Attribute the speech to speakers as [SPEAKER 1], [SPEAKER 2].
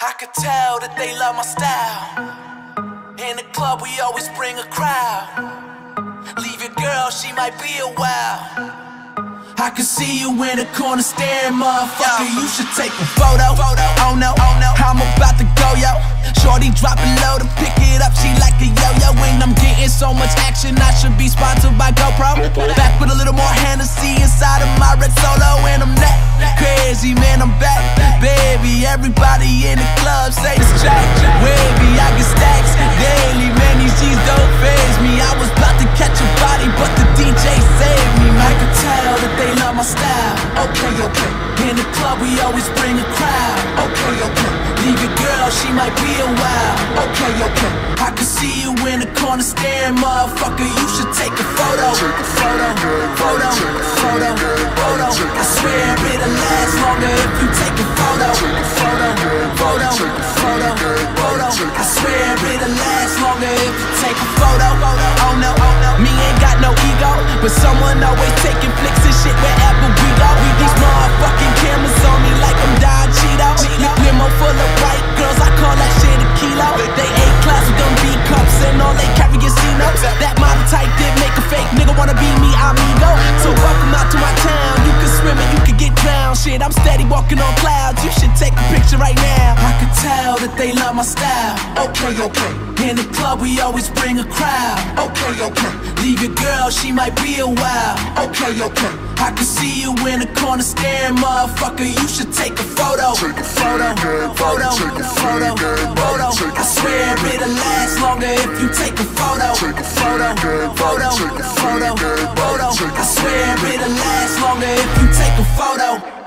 [SPEAKER 1] I could tell that they love my style. In the club we always bring a crowd. Leave your girl, she might be a while. I can see you in the corner staring, motherfucker, you should take a photo. Oh no, I'm about to go, yo. Shorty dropping low to pick it up, she like a yo-yo. And I'm getting so much action, I should be sponsored by GoPro. Back with a little more Hennessy inside of my red Solo. And I'm that crazy, man, I'm back. Baby, everybody in the club say this track wavy, I get stacks daily, man, these G's don't faze me. I was about to catch a body, but the DJ saved me. I could tell that they love my style. Okay. In the club we always bring a crowd. Okay. Leave your girl, she might be a while. Okay. I can see you in the corner staring, motherfucker, you should take a photo. Photo. I swear it'll last longer if you take a photo. Photo. I swear it'll last longer if you take a photo. Oh no, me ain't got no ego, but someone always taking flicks and shit wherever we go. These motherfucking cameras on me like I'm Don Cheeto. Limo full of white girls, I call that shit a kilo. They A-class with them B-cups and all they carry is C-notes. That model type did make a fake nigga wanna be me, I'm ego. So welcome out to my town, you can swim and you can get drowned. Shit, I'm steady walking on clouds, you should take a picture right now. I can tell that they love my style. Okay. In the club we always bring a crowd. Okay. Leave your girl, she might be a while. Okay. I can see you in the corner staring, motherfucker, you should take a photo. Photo. I swear it'll last longer if you take a photo. Photo. I swear it'll last longer if you take a photo.